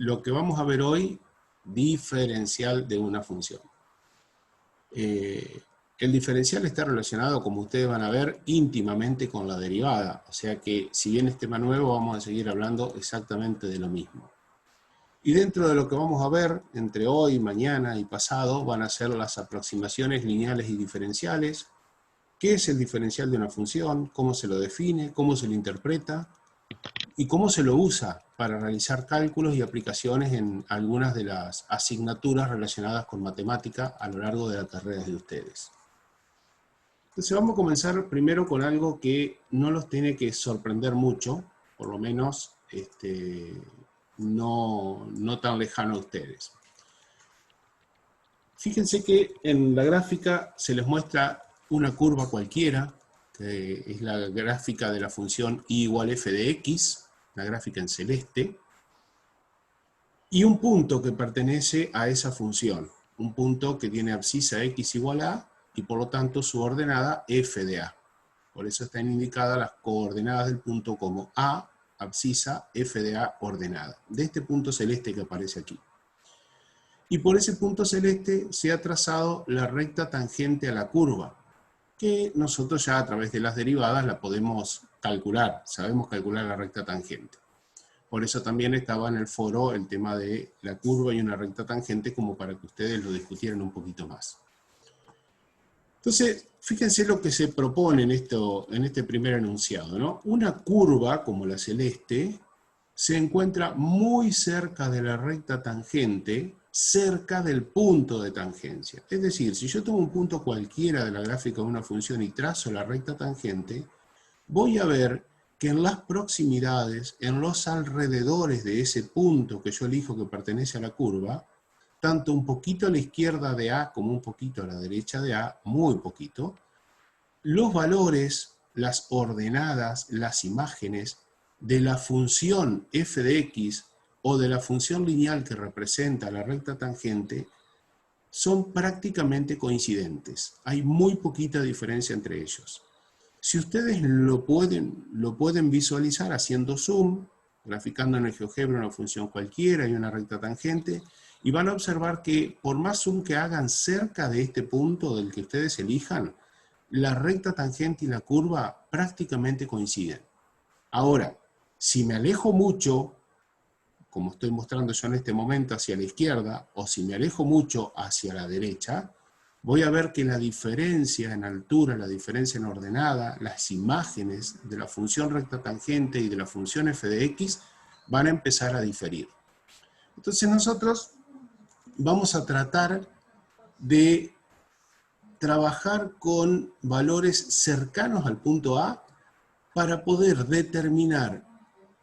lo que vamos a ver hoy, diferencial de una función. El diferencial está relacionado, como ustedes van a ver, íntimamente con la derivada. O sea que, si bien es tema nuevo, vamos a seguir hablando exactamente de lo mismo. Y dentro de lo que vamos a ver, entre hoy, mañana y pasado, van a ser las aproximaciones lineales y diferenciales. ¿Qué es el diferencial de una función? ¿Cómo se lo define? ¿Cómo se lo interpreta? ¿Y cómo se lo usa para realizar cálculos y aplicaciones en algunas de las asignaturas relacionadas con matemática a lo largo de la carrera de ustedes? Entonces vamos a comenzar primero con algo que no los tiene que sorprender mucho, por lo menos no tan lejano a ustedes. Fíjense que en la gráfica se les muestra una curva cualquiera, que es la gráfica de la función y igual f de x, la gráfica en celeste, y un punto que pertenece a esa función, un punto que tiene abscisa x igual a, y por lo tanto su ordenada f de a. Por eso están indicadas las coordenadas del punto como a, abscisa, f de a ordenada, de este punto celeste que aparece aquí. Y por ese punto celeste se ha trazado la recta tangente a la curva, que nosotros ya a través de las derivadas la podemos calcular, sabemos calcular la recta tangente. Por eso también estaba en el foro el tema de la curva y una recta tangente, como para que ustedes lo discutieran un poquito más. Entonces, fíjense lo que se propone en este primer enunciado, ¿no? Una curva, como la celeste, se encuentra muy cerca de la recta tangente, cerca del punto de tangencia. Es decir, si yo tomo un punto cualquiera de la gráfica de una función y trazo la recta tangente, voy a ver que en las proximidades, en los alrededores de ese punto que yo elijo que pertenece a la curva, tanto un poquito a la izquierda de A como un poquito a la derecha de A, muy poquito, los valores, las ordenadas, las imágenes de la función f de x o de la función lineal que representa la recta tangente son prácticamente coincidentes. Hay muy poquita diferencia entre ellos. Si ustedes lo pueden visualizar haciendo zoom, graficando en el GeoGebra una función cualquiera y una recta tangente, y van a observar que por más zoom que hagan cerca de este punto del que ustedes elijan, la recta tangente y la curva prácticamente coinciden. Ahora, si me alejo mucho, como estoy mostrando yo en este momento hacia la izquierda, o si me alejo mucho hacia la derecha, voy a ver que la diferencia en altura, la diferencia en ordenada, las imágenes de la función recta tangente y de la función f de x van a empezar a diferir. Entonces nosotros vamos a tratar de trabajar con valores cercanos al punto A para poder determinar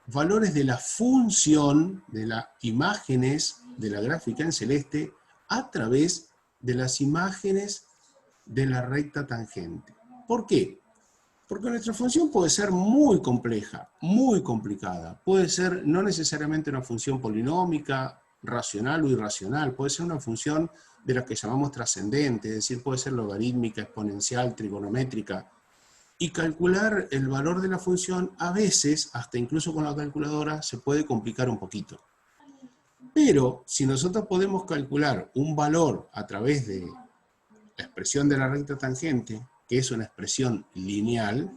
valores de la función, de las imágenes de la gráfica en celeste, a través de las imágenes de la recta tangente. ¿Por qué? Porque nuestra función puede ser muy compleja, muy complicada. Puede ser no necesariamente una función polinómica, racional o irracional. Puede ser una función de la que llamamos trascendente, es decir, puede ser logarítmica, exponencial, trigonométrica. Y calcular el valor de la función, a veces, hasta incluso con la calculadora, se puede complicar un poquito. Pero, si nosotros podemos calcular un valor a través de la expresión de la recta tangente, que es una expresión lineal,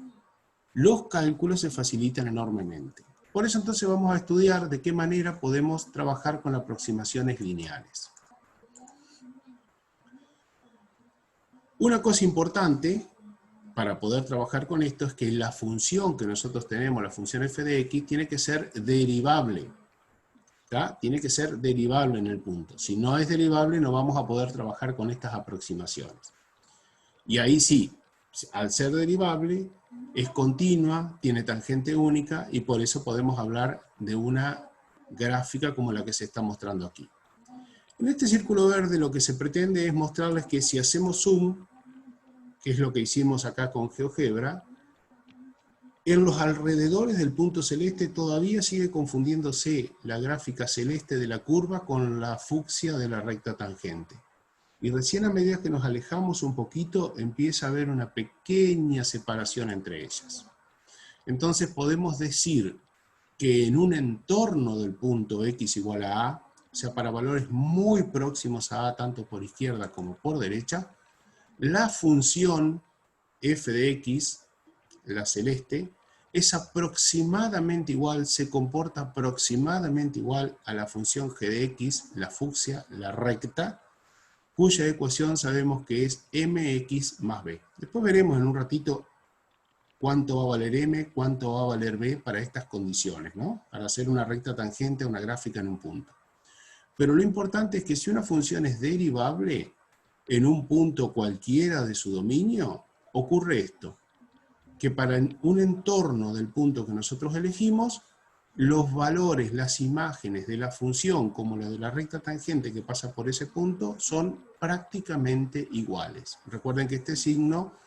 los cálculos se facilitan enormemente. Por eso entonces vamos a estudiar de qué manera podemos trabajar con aproximaciones lineales. Una cosa importante para poder trabajar con esto es que la función que nosotros tenemos, la función f de x, tiene que ser derivable. ¿Tá? Tiene que ser derivable en el punto. Si no es derivable, no vamos a poder trabajar con estas aproximaciones. Y ahí sí, al ser derivable, es continua, tiene tangente única, y por eso podemos hablar de una gráfica como la que se está mostrando aquí. En este círculo verde lo que se pretende es mostrarles que si hacemos zoom, que es lo que hicimos acá con GeoGebra, en los alrededores del punto celeste todavía sigue confundiéndose la gráfica celeste de la curva con la fucsia de la recta tangente. Y recién a medida que nos alejamos un poquito, empieza a haber una pequeña separación entre ellas. Entonces podemos decir que en un entorno del punto x igual a a, o sea, para valores muy próximos a a, tanto por izquierda como por derecha, la función f de x, la celeste, es aproximadamente igual, se comporta aproximadamente igual a la función g de x, la fucsia, la recta, cuya ecuación sabemos que es mx más b. Después veremos en un ratito cuánto va a valer m, cuánto va a valer b para estas condiciones, ¿no? Para hacer una recta tangente a una gráfica en un punto. Pero lo importante es que si una función es derivable en un punto cualquiera de su dominio, ocurre esto, que para un entorno del punto que nosotros elegimos, los valores, las imágenes de la función, como la de la recta tangente que pasa por ese punto, son prácticamente iguales. Recuerden que este signo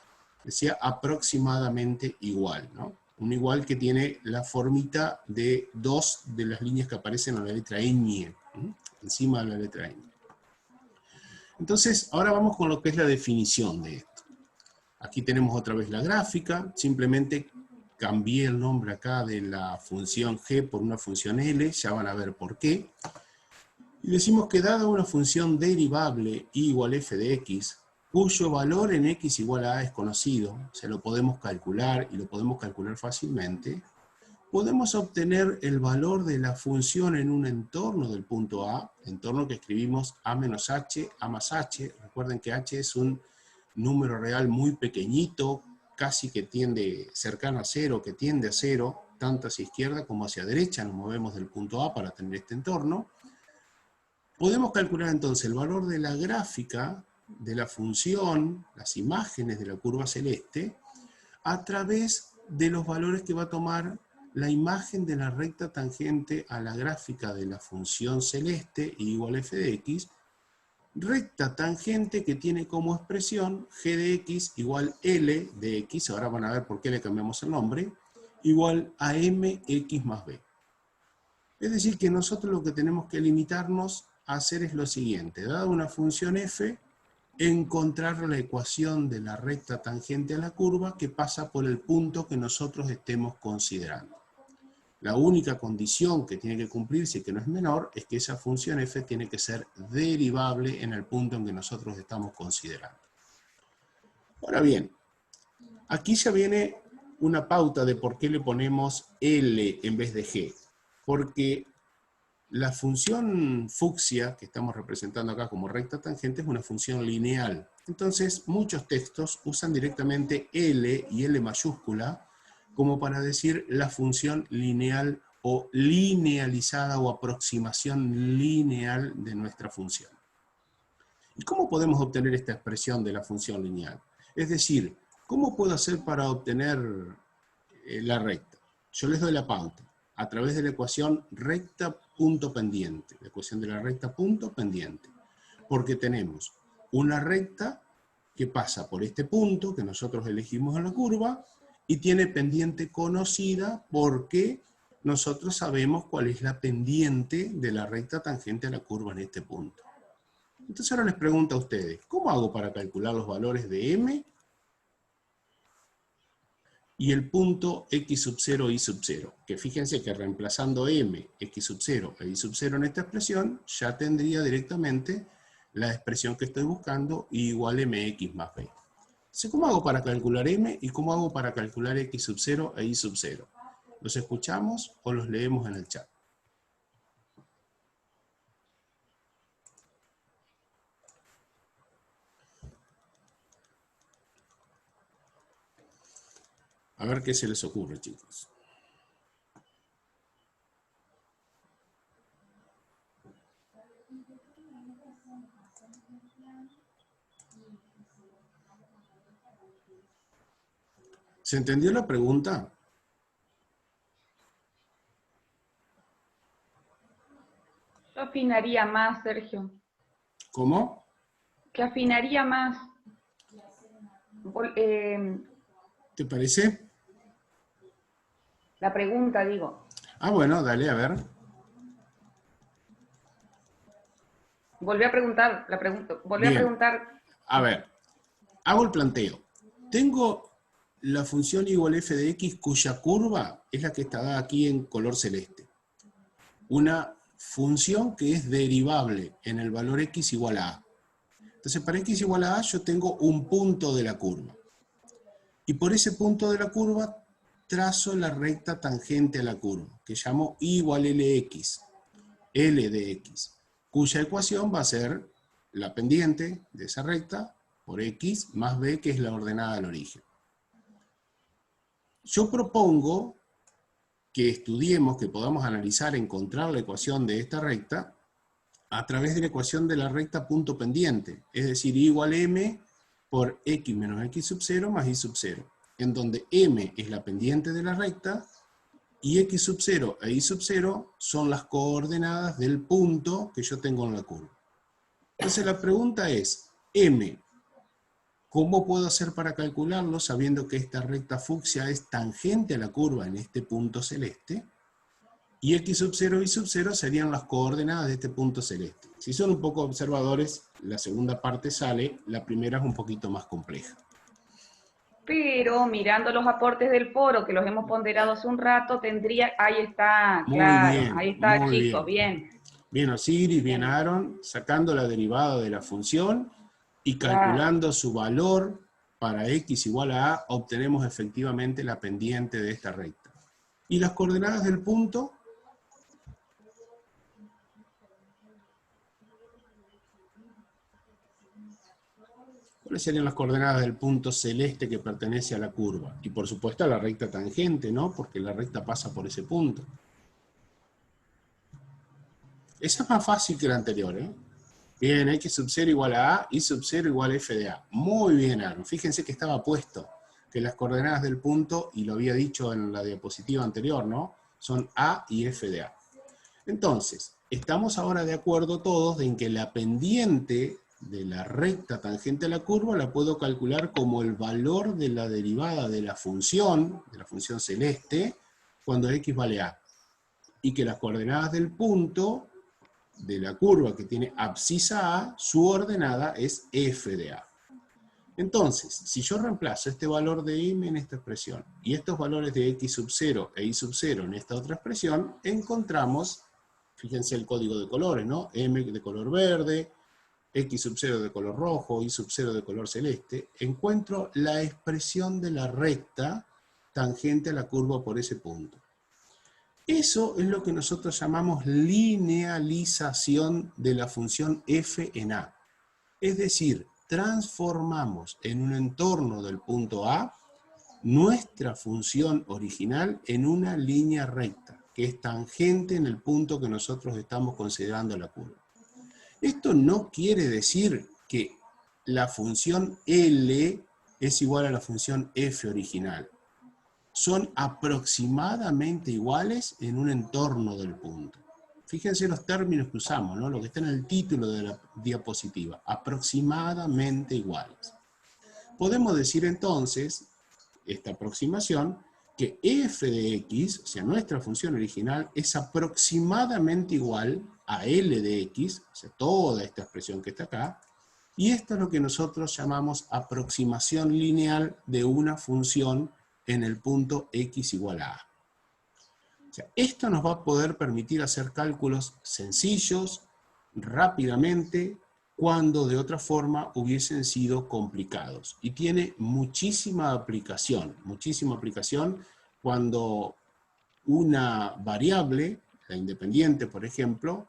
decía aproximadamente igual, ¿no? Un igual que tiene la formita de dos de las líneas que aparecen en la letra ñ, encima de la letra ñ. Entonces, ahora vamos con lo que es la definición de esto. Aquí tenemos otra vez la gráfica, simplemente cambié el nombre acá de la función g por una función L, ya van a ver por qué. Y decimos que dada una función derivable y igual f de x, cuyo valor en x igual a es conocido, se lo podemos calcular y lo podemos calcular fácilmente, podemos obtener el valor de la función en un entorno del punto A, entorno que escribimos a menos h, a más h. Recuerden que h es un número real muy pequeñito, casi que tiende cercano a cero, que tiende a cero, tanto hacia izquierda como hacia derecha, nos movemos del punto A para tener este entorno. Podemos calcular entonces el valor de la gráfica de la función, las imágenes de la curva celeste, a través de los valores que va a tomar la imagen de la recta tangente a la gráfica de la función celeste igual a f de x, recta tangente que tiene como expresión g de x igual L de x, ahora van a ver por qué le cambiamos el nombre, igual a mx más b. Es decir, que nosotros lo que tenemos que limitarnos a hacer es lo siguiente, dada una función f, encontrar la ecuación de la recta tangente a la curva que pasa por el punto que nosotros estemos considerando. La única condición que tiene que cumplirse y que no es menor es que esa función f tiene que ser derivable en el punto en que nosotros estamos considerando. Ahora bien, aquí ya viene una pauta de por qué le ponemos L en vez de G. Porque la función fucsia, que estamos representando acá como recta tangente, es una función lineal. Entonces, muchos textos usan directamente L y L mayúscula como para decir la función lineal o linealizada o aproximación lineal de nuestra función. ¿Y cómo podemos obtener esta expresión de la función lineal? Es decir, ¿cómo puedo hacer para obtener la recta? Yo les doy la pauta a través de la ecuación recta punto pendiente, la ecuación de la recta punto pendiente, porque tenemos una recta que pasa por este punto que nosotros elegimos en la curva y tiene pendiente conocida porque nosotros sabemos cuál es la pendiente de la recta tangente a la curva en este punto. Entonces ahora les pregunto a ustedes, ¿cómo hago para calcular los valores de m y el punto x sub 0, y sub 0? Que fíjense que reemplazando m, x sub 0 e y sub 0 en esta expresión, ya tendría directamente la expresión que estoy buscando igual mx más b. Entonces, ¿cómo hago para calcular m y cómo hago para calcular x sub 0 e y sub 0? ¿Los escuchamos o los leemos en el chat? A ver qué se les ocurre, chicos. ¿Se entendió la pregunta? Yo afinaría más, Sergio. ¿Cómo? Que afinaría más. ¿Te parece? La pregunta, digo. Ah, bueno, dale, a ver. Volví a preguntar, volví a Bien. preguntar. A ver, hago el planteo. Tengo la función y igual f de x cuya curva es la que está dada aquí en color celeste. Una función que es derivable en el valor x igual a a. Entonces, para x igual a yo tengo un punto de la curva. Y por ese punto de la curva trazo la recta tangente a la curva, que llamo y igual lx, L de x, cuya ecuación va a ser la pendiente de esa recta por x más b, que es la ordenada del origen. Yo propongo que estudiemos, que podamos analizar, encontrar la ecuación de esta recta a través de la ecuación de la recta punto pendiente, es decir, y igual m por x menos x sub 0 más y sub 0, en donde m es la pendiente de la recta y x sub 0 e y sub 0 son las coordenadas del punto que yo tengo en la curva. Entonces la pregunta es, m, ¿cómo puedo hacer para calcularlo sabiendo que esta recta fucsia es tangente a la curva en este punto celeste? Y x sub 0 y sub 0 serían las coordenadas de este punto celeste. Si son un poco observadores, la segunda parte sale, la primera es un poquito más compleja. Pero mirando los aportes del poro, que los hemos ponderado hace un rato, tendría, ahí está, Muy claro, bien, ahí está, muy chicos, bien. bien. Bien Osiris, bien Bien, Aaron, sacando la derivada de la función y claro. calculando su valor para x igual a a, obtenemos efectivamente la pendiente de esta recta. ¿Y las coordenadas del punto? ¿Cuáles serían las coordenadas del punto celeste que pertenece a la curva? Y por supuesto a la recta tangente, ¿no? Porque la recta pasa por ese punto. Esa es más fácil que la anterior, ¿eh? Bien, x sub 0 igual a a, y sub 0 igual a f de a. Muy bien, Aaron. Fíjense que estaba puesto que las coordenadas del punto, y lo había dicho en la diapositiva anterior, ¿no? Son a y f de a. Entonces, estamos ahora de acuerdo todos en que la pendiente de la recta tangente a la curva la puedo calcular como el valor de la derivada de la función celeste, cuando x vale a. Y que las coordenadas del punto de la curva que tiene abscisa a, su ordenada es f de a. Entonces, si yo reemplazo este valor de m en esta expresión, y estos valores de x sub 0 e y sub 0 en esta otra expresión, encontramos, fíjense el código de colores, ¿no? M de color verde, x sub 0 de color rojo, y sub 0 de color celeste, encuentro la expresión de la recta tangente a la curva por ese punto. Eso es lo que nosotros llamamos linealización de la función f en a. Es decir, transformamos en un entorno del punto A nuestra función original en una línea recta, que es tangente en el punto que nosotros estamos considerando la curva. Esto no quiere decir que la función L es igual a la función f original. Son aproximadamente iguales en un entorno del punto. Fíjense los términos que usamos, ¿no? Lo que está en el título de la diapositiva, aproximadamente iguales. Podemos decir entonces, esta aproximación, que f de x, o sea, nuestra función original, es aproximadamente igual a L de x, o sea, toda esta expresión que está acá, y esto es lo que nosotros llamamos aproximación lineal de una función en el punto x igual a a. O sea, esto nos va a poder permitir hacer cálculos sencillos, rápidamente, cuando de otra forma hubiesen sido complicados. Y tiene muchísima aplicación cuando una variable, la independiente por ejemplo,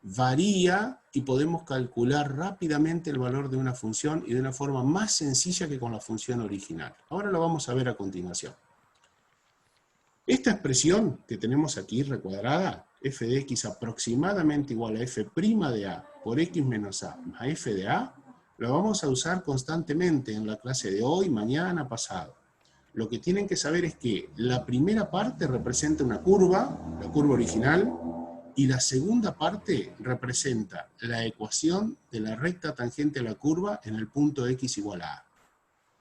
varía y podemos calcular rápidamente el valor de una función y de una forma más sencilla que con la función original. Ahora lo vamos a ver a continuación. Esta expresión que tenemos aquí recuadrada, f de x aproximadamente igual a f' de a por x menos a más f de a, la vamos a usar constantemente en la clase de hoy, mañana, pasado. Lo que tienen que saber es que la primera parte representa una curva, la curva original, y la segunda parte representa la ecuación de la recta tangente a la curva en el punto x igual a a.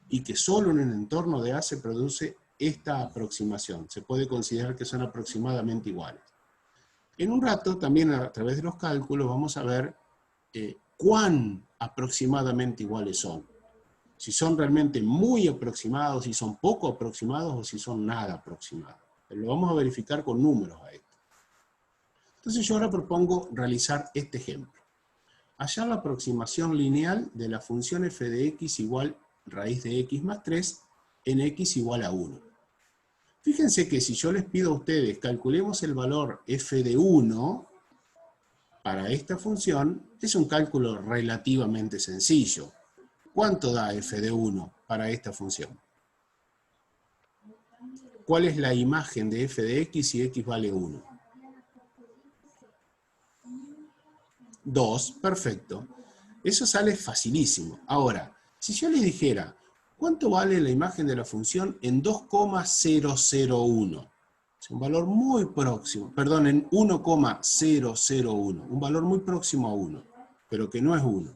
Y que solo en el entorno de a se produce esta aproximación. Se puede considerar que son aproximadamente iguales. En un rato, también a través de los cálculos, vamos a ver cuán aproximadamente iguales son. Si son realmente muy aproximados, si son poco aproximados o si son nada aproximados. Pero lo vamos a verificar con números a esto. Entonces yo ahora propongo realizar este ejemplo. Hallar la aproximación lineal de la función f de x igual raíz de x más 3 en x igual a 1. Fíjense que si yo les pido a ustedes calculemos el valor f de 1 para esta función, es un cálculo relativamente sencillo. ¿Cuánto da f de 1 para esta función? ¿Cuál es la imagen de f de x si x vale 1? 2, perfecto. Eso sale facilísimo. Ahora, si yo les dijera, ¿cuánto vale la imagen de la función en 2,001? Es un valor muy próximo, perdón, en 1,001, un valor muy próximo a 1, pero que no es 1.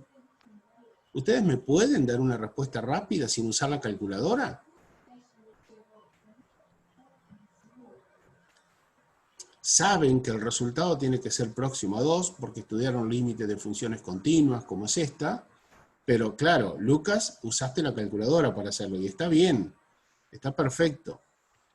¿Ustedes me pueden dar una respuesta rápida sin usar la calculadora? Saben que el resultado tiene que ser próximo a 2 porque estudiaron límites de funciones continuas como es esta, pero claro, Lucas, usaste la calculadora para hacerlo y está bien, está perfecto.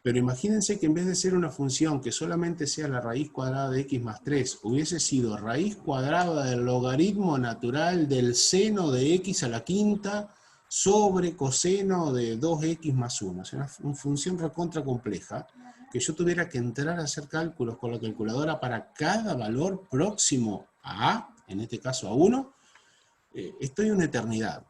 Pero imagínense que en vez de ser una función que solamente sea la raíz cuadrada de x más 3, hubiese sido raíz cuadrada del logaritmo natural del seno de x a la quinta sobre coseno de 2x más 1. O sea, una función recontra compleja, que yo tuviera que entrar a hacer cálculos con la calculadora para cada valor próximo a a, en este caso a 1, estoy una eternidad.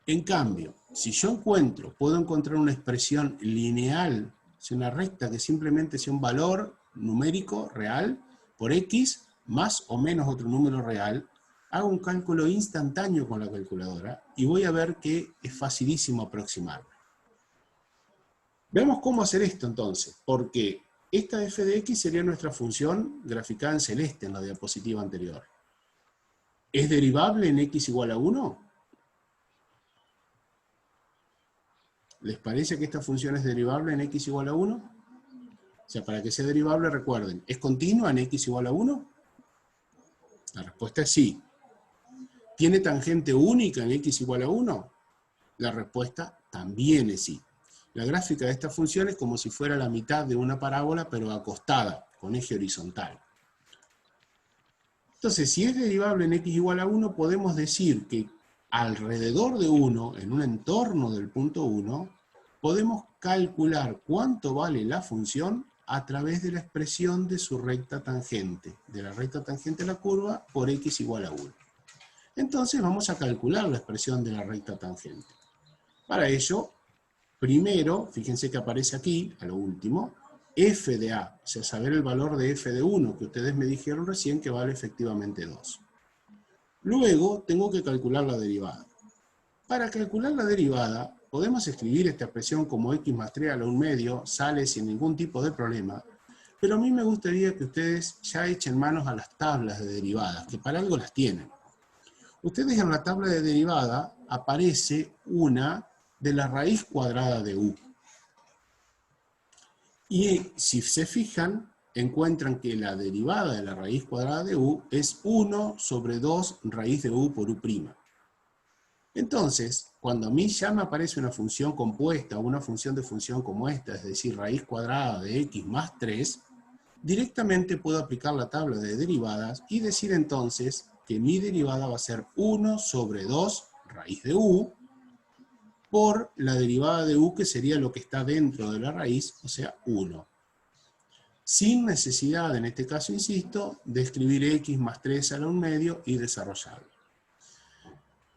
En cambio, si yo puedo encontrar una expresión lineal, una recta que simplemente sea un valor numérico real por x más o menos otro número real, hago un cálculo instantáneo con la calculadora y voy a ver que es facilísimo aproximarme. Veamos cómo hacer esto entonces, porque esta f de x sería nuestra función graficada en celeste en la diapositiva anterior. ¿Es derivable en x igual a 1? ¿Les parece que esta función es derivable en x igual a 1? O sea, para que sea derivable, recuerden, ¿es continua en x igual a 1? La respuesta es sí. ¿Tiene tangente única en x igual a 1? La respuesta también es sí. La gráfica de esta función es como si fuera la mitad de una parábola, pero acostada, con eje horizontal. Entonces, si es derivable en x igual a 1, podemos decir que alrededor de 1, en un entorno del punto 1, podemos calcular cuánto vale la función a través de la expresión de su recta tangente, de la recta tangente a la curva por x igual a 1. Entonces vamos a calcular la expresión de la recta tangente. Para ello, primero, fíjense que aparece aquí, a lo último, f de a, o sea, saber el valor de f de 1, que ustedes me dijeron recién que vale efectivamente 2. Luego, tengo que calcular la derivada. Para calcular la derivada, podemos escribir esta expresión como x más 3 a la 1 medio, sale sin ningún tipo de problema, pero a mí me gustaría que ustedes ya echen manos a las tablas de derivadas, que para algo las tienen. Ustedes en la tabla de derivada aparece una de la raíz cuadrada de u. Y si se fijan, encuentran que la derivada de la raíz cuadrada de u es 1 sobre 2 raíz de u por u'. Entonces, cuando a mí ya me aparece una función compuesta o una función de función como esta, es decir, raíz cuadrada de x más 3, directamente puedo aplicar la tabla de derivadas y decir entonces que mi derivada va a ser 1 sobre 2 raíz de u por la derivada de u, que sería lo que está dentro de la raíz, o sea, 1. Sin necesidad, en este caso, insisto, de escribir x más 3 a la 1 medio y desarrollarlo.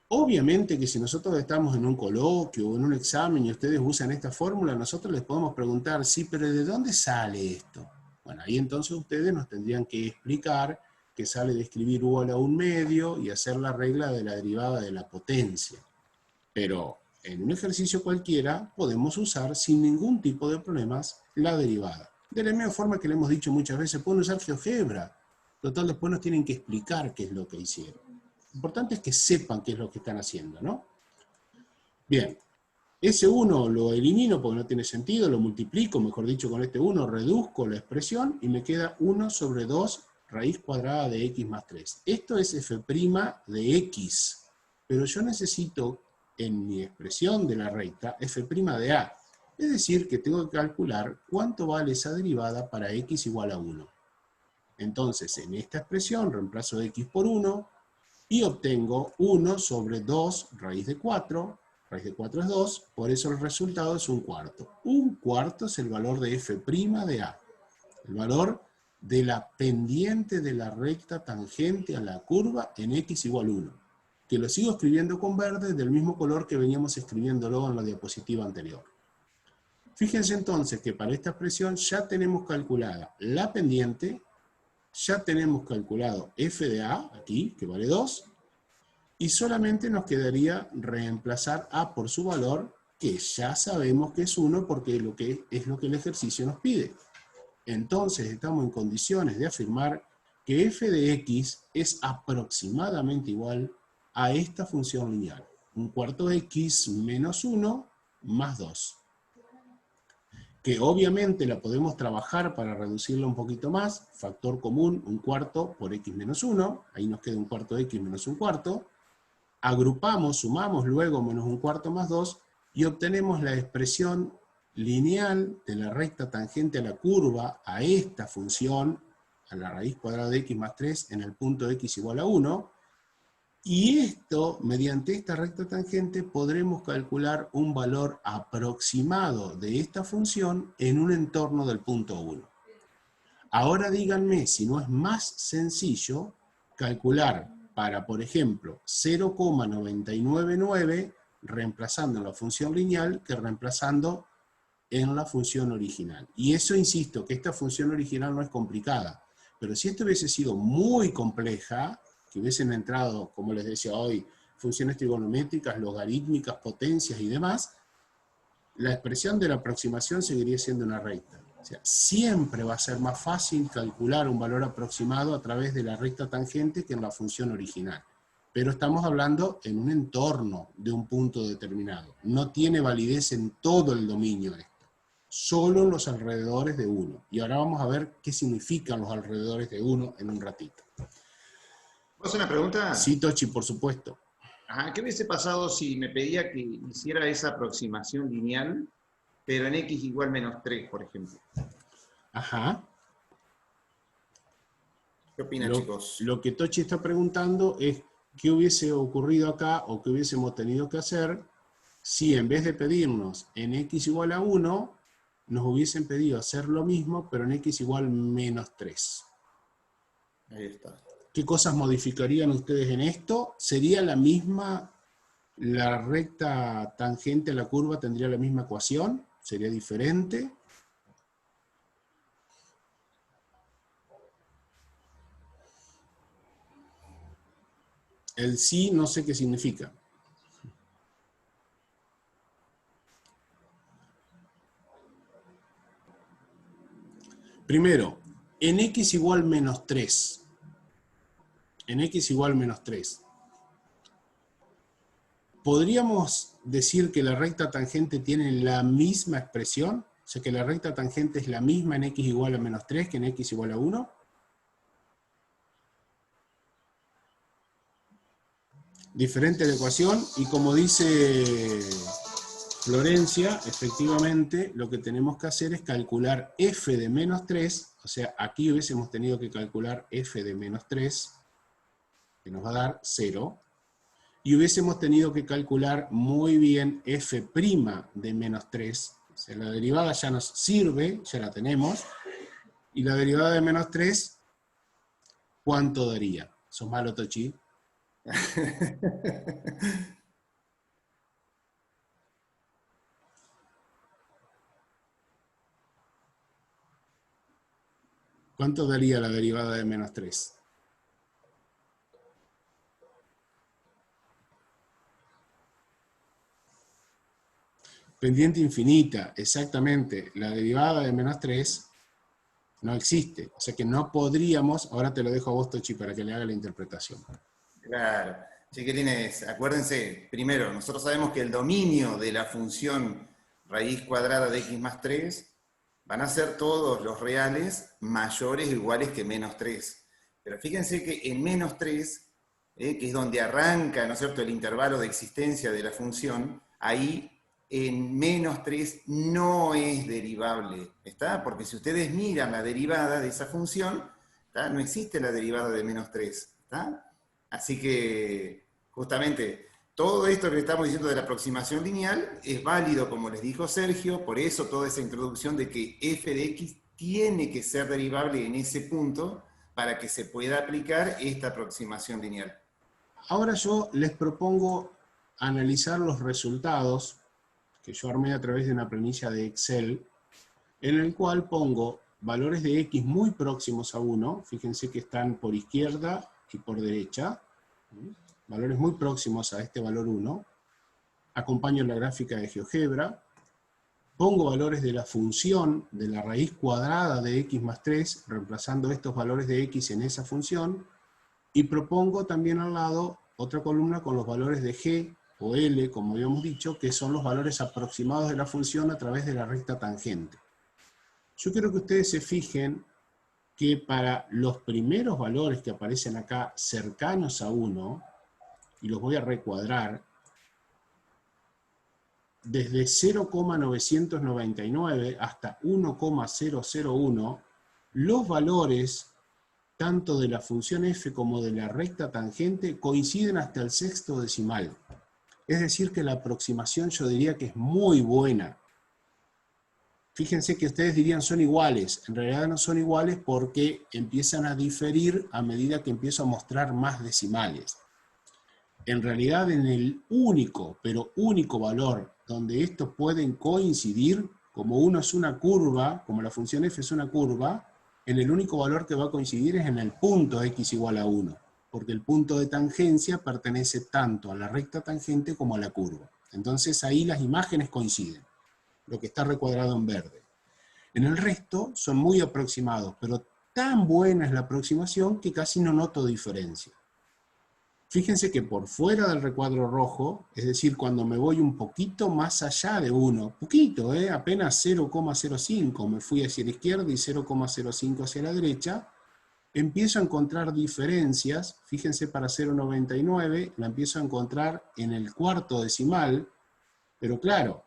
Obviamente que si nosotros estamos en un coloquio o en un examen y ustedes usan esta fórmula, nosotros les podemos preguntar, sí, pero ¿de dónde sale esto? Bueno, ahí entonces ustedes nos tendrían que explicar que sale de escribir u a la 1 medio y hacer la regla de la derivada de la potencia. Pero en un ejercicio cualquiera podemos usar sin ningún tipo de problemas la derivada. De la misma forma que le hemos dicho muchas veces, pueden usar GeoGebra. Total, después nos tienen que explicar qué es lo que hicieron. Lo importante es que sepan qué es lo que están haciendo, ¿no? Bien, ese 1 lo elimino porque no tiene sentido, lo multiplico, mejor dicho, con este 1, reduzco la expresión y me queda 1 sobre 2 raíz cuadrada de x más 3. Esto es f' de x, pero yo necesito en mi expresión de la recta f' de a. Es decir, que tengo que calcular cuánto vale esa derivada para x igual a 1. Entonces, en esta expresión reemplazo x por 1 y obtengo 1 sobre 2 raíz de 4. Raíz de 4 es 2, por eso el resultado es 1/4. 1/4 es el valor de f' de a. El valor de la pendiente de la recta tangente a la curva en x igual 1. Que lo sigo escribiendo con verde del mismo color que veníamos escribiéndolo en la diapositiva anterior. Fíjense entonces que para esta expresión ya tenemos calculada la pendiente, ya tenemos calculado f de a, aquí, que vale 2, y solamente nos quedaría reemplazar a por su valor, que ya sabemos que es 1 porque es lo que el ejercicio nos pide. Entonces estamos en condiciones de afirmar que f de x es aproximadamente igual a esta función lineal. 1/4 x menos 1 más 2. Que obviamente la podemos trabajar para reducirla un poquito más. Factor común, 1/4 por x menos 1. Ahí nos queda 1/4 x menos 1/4. Agrupamos, sumamos luego menos 1/4 más 2 y obtenemos la expresión lineal de la recta tangente a la curva a esta función, a la raíz cuadrada de x más 3 en el punto x igual a 1. Y esto, mediante esta recta tangente, podremos calcular un valor aproximado de esta función en un entorno del punto 1. Ahora díganme si no es más sencillo calcular para, por ejemplo, 0,999 reemplazando en la función lineal que reemplazando en la función original. Y eso, insisto, que esta función original no es complicada. Pero si esto hubiese sido muy compleja, que hubiesen entrado, como les decía hoy, funciones trigonométricas, logarítmicas, potencias y demás, la expresión de la aproximación seguiría siendo una recta. O sea, siempre va a ser más fácil calcular un valor aproximado a través de la recta tangente que en la función original. Pero estamos hablando en un entorno de un punto determinado. No tiene validez en todo el dominio esto. Solo en los alrededores de 1. Y ahora vamos a ver qué significan los alrededores de 1 en un ratito. ¿Puedo hacer una pregunta? Sí, Tochi, por supuesto. Ajá, ¿qué hubiese pasado si me pedía que hiciera esa aproximación lineal, pero en x igual menos 3, por ejemplo? Ajá. ¿Qué opinan, chicos? Lo que Tochi está preguntando es qué hubiese ocurrido acá o qué hubiésemos tenido que hacer si en vez de pedirnos en x igual a 1, nos hubiesen pedido hacer lo mismo, pero en x igual menos 3. Ahí está. ¿Qué cosas modificarían ustedes en esto? ¿Sería la misma, la recta tangente a la curva tendría la misma ecuación? ¿Sería diferente? El sí no sé qué significa. Primero, en x igual menos 3. En x igual menos 3. ¿Podríamos decir que la recta tangente tiene la misma expresión? O sea, que la recta tangente es la misma en x igual a menos 3 que en x igual a 1. Diferente la ecuación, y como dice Florencia, efectivamente lo que tenemos que hacer es calcular f de menos 3, o sea, aquí hubiésemos tenido que calcular f de menos 3, que nos va a dar 0, y hubiésemos tenido que calcular muy bien f' de menos 3, o sea, la derivada ya nos sirve, ya la tenemos, y la derivada de menos 3, ¿cuánto daría? ¿Sos malo, Tochi? ¿Cuánto daría la derivada de menos 3? Pendiente infinita, exactamente. La derivada de menos 3 no existe. O sea que no podríamos, ahora te lo dejo a vos, Tochi, para que le haga la interpretación. Claro. Chiquilines, acuérdense, primero, nosotros sabemos que el dominio de la función raíz cuadrada de x más 3 van a ser todos los reales mayores o iguales que menos 3. Pero fíjense que en menos 3 que es donde arranca, ¿no es cierto?, el intervalo de existencia de la función, ahí en menos 3 no es derivable, ¿está? Porque si ustedes miran la derivada de esa función, ¿está? No existe la derivada de menos 3, ¿está? Así que, justamente, todo esto que le estamos diciendo de la aproximación lineal es válido, como les dijo Sergio, por eso toda esa introducción de que f de x tiene que ser derivable en ese punto para que se pueda aplicar esta aproximación lineal. Ahora yo les propongo analizar los resultados que yo armé a través de una planilla de Excel, en el cual pongo valores de x muy próximos a 1, fíjense que están por izquierda y por derecha, valores muy próximos a este valor 1, acompaño la gráfica de GeoGebra, pongo valores de la función de la raíz cuadrada de x más 3, reemplazando estos valores de x en esa función, y propongo también al lado otra columna con los valores de g o L, como habíamos dicho, que son los valores aproximados de la función a través de la recta tangente. Yo quiero que ustedes se fijen que para los primeros valores que aparecen acá cercanos a 1, y los voy a recuadrar, desde 0,999 hasta 1,001, los valores tanto de la función f como de la recta tangente coinciden hasta el sexto decimal. Es decir, que la aproximación yo diría que es muy buena. Fíjense que ustedes dirían son iguales. En realidad no son iguales porque empiezan a diferir a medida que empiezo a mostrar más decimales. En realidad en el único, pero único valor donde estos pueden coincidir, como uno es una curva, como la función f es una curva, en el único valor que va a coincidir es en el punto x igual a 1. Porque el punto de tangencia pertenece tanto a la recta tangente como a la curva. Entonces ahí las imágenes coinciden, lo que está recuadrado en verde. En el resto son muy aproximados, pero tan buena es la aproximación que casi no noto diferencia. Fíjense que por fuera del recuadro rojo, es decir, cuando me voy un poquito más allá de 1, poquito, apenas 0,05, me fui hacia la izquierda y 0,05 hacia la derecha, empiezo a encontrar diferencias. Fíjense, para 0,99 la empiezo a encontrar en el cuarto decimal, pero claro,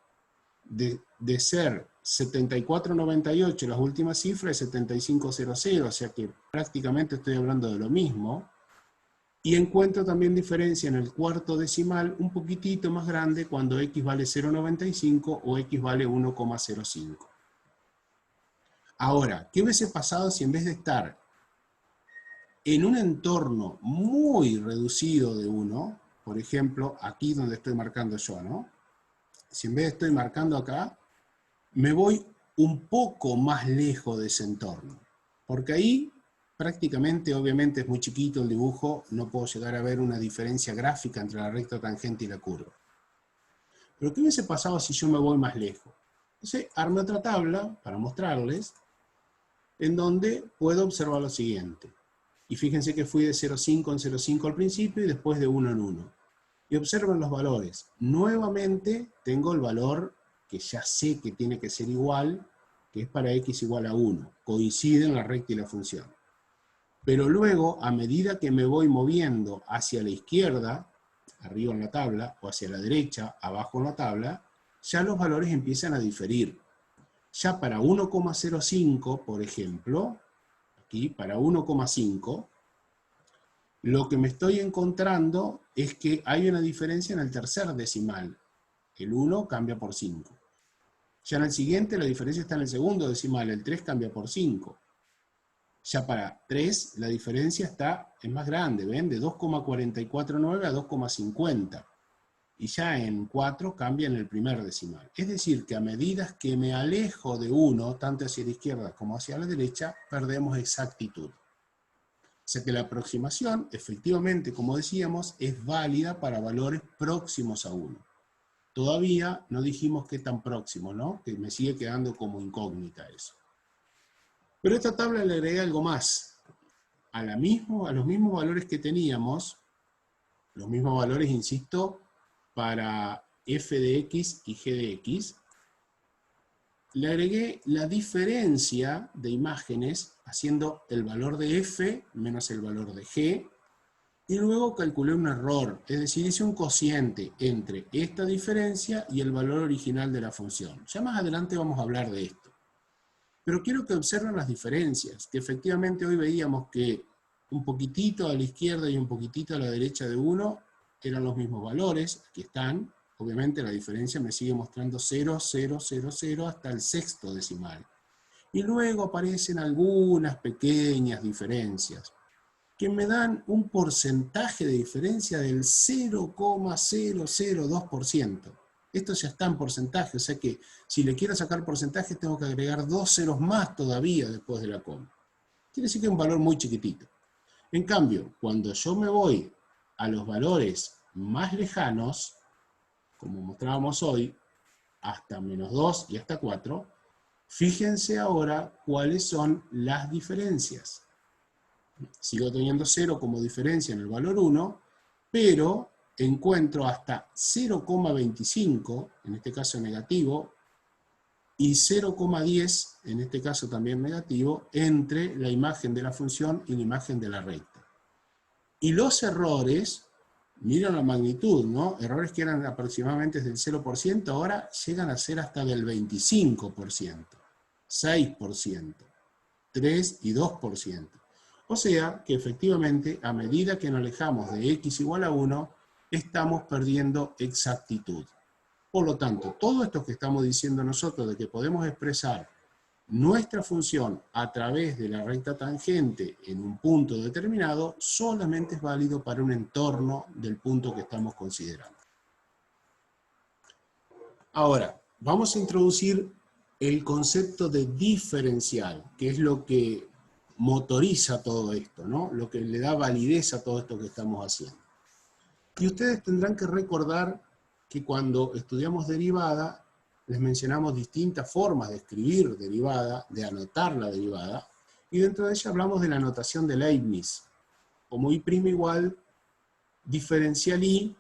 de ser 74,98 las últimas cifras, 75,00, o sea que prácticamente estoy hablando de lo mismo. Y encuentro también diferencia en el cuarto decimal un poquitito más grande cuando x vale 0,95 o x vale 1,05. Ahora, ¿qué hubiese pasado si en vez de estar en un entorno muy reducido de 1, por ejemplo, aquí donde estoy marcando yo, ¿no? Si en vez de estoy marcando acá, me voy un poco más lejos de ese entorno? Porque ahí prácticamente, obviamente es muy chiquito el dibujo, no puedo llegar a ver una diferencia gráfica entre la recta tangente y la curva. Pero ¿qué hubiese pasado si yo me voy más lejos? Entonces, armé otra tabla para mostrarles, en donde puedo observar lo siguiente. Y fíjense que fui de 0,5 en 0,5 al principio y después de 1 en 1. Y observen los valores. Nuevamente tengo el valor que ya sé que tiene que ser igual, que es para x igual a 1. Coinciden la recta y la función. Pero luego, a medida que me voy moviendo hacia la izquierda, arriba en la tabla, o hacia la derecha, abajo en la tabla, ya los valores empiezan a diferir. Ya para 1,05, por ejemplo, aquí para 1,5, lo que me estoy encontrando es que hay una diferencia en el tercer decimal. El 1 cambia por 5. Ya en el siguiente la diferencia está en el segundo decimal, el 3 cambia por 5. Ya para 3 la diferencia es más grande, ¿ven? De 2,449 a 2,50. Y ya en 4 cambia en el primer decimal. Es decir, que a medida que me alejo de 1, tanto hacia la izquierda como hacia la derecha, perdemos exactitud. O sea que la aproximación, efectivamente, como decíamos, es válida para valores próximos a 1. Todavía no dijimos qué tan próximo, ¿no? Que me sigue quedando como incógnita eso. Pero a esta tabla le agregué algo más. A los mismos valores que teníamos, los mismos valores, insisto, para f de x y g de x, le agregué la diferencia de imágenes haciendo el valor de f menos el valor de g y luego calculé un error, es decir, hice un cociente entre esta diferencia y el valor original de la función. Ya más adelante vamos a hablar de esto. Pero quiero que observen las diferencias, que efectivamente hoy veíamos que un poquitito a la izquierda y un poquitito a la derecha de 1 eran los mismos valores, aquí están. Obviamente la diferencia me sigue mostrando 0, 0, 0, 0 hasta el sexto decimal. Y luego aparecen algunas pequeñas diferencias que me dan un porcentaje de diferencia del 0,002%. Esto ya está en porcentaje, o sea que si le quiero sacar porcentaje tengo que agregar 2 ceros más todavía después de la coma. Quiere decir que es un valor muy chiquitito. En cambio, cuando yo me voy a los valores más lejanos, como mostrábamos hoy, hasta -2 y hasta 4, fíjense ahora cuáles son las diferencias. Sigo teniendo 0 como diferencia en el valor 1, pero encuentro hasta 0,25, en este caso negativo, y 0,10, en este caso también negativo, entre la imagen de la función y la imagen de la recta. Y los errores, miren la magnitud, ¿no? Errores que eran aproximadamente del 0%, ahora llegan a ser hasta del 25%, 6%, 3 y 2%. O sea que efectivamente, a medida que nos alejamos de x igual a 1, estamos perdiendo exactitud. Por lo tanto, todo esto que estamos diciendo nosotros de que podemos expresar nuestra función a través de la recta tangente en un punto determinado, solamente es válido para un entorno del punto que estamos considerando. Ahora, vamos a introducir el concepto de diferencial, que es lo que motoriza todo esto, ¿no? Lo que le da validez a todo esto que estamos haciendo. Y ustedes tendrán que recordar que cuando estudiamos derivada, les mencionamos distintas formas de escribir derivada, de anotar la derivada, y dentro de ella hablamos de la notación de Leibniz, como y' igual diferencial y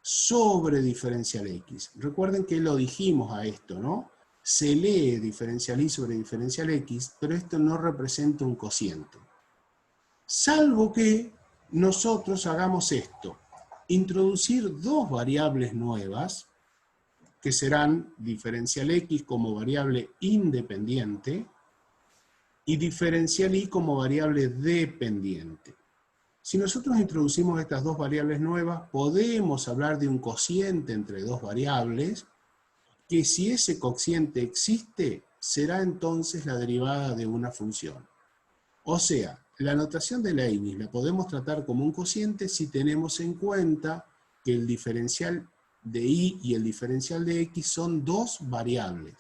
sobre diferencial x. Recuerden que lo dijimos a esto, ¿no? Se lee diferencial y sobre diferencial x, pero esto no representa un cociente. Salvo que nosotros hagamos esto, introducir dos variables nuevas, que serán diferencial x como variable independiente y diferencial y como variable dependiente. Si nosotros introducimos estas dos variables nuevas, podemos hablar de un cociente entre dos variables, que si ese cociente existe, será entonces la derivada de una función. O sea, la notación de Leibniz la podemos tratar como un cociente si tenemos en cuenta que el diferencial de y el diferencial de x son dos variables.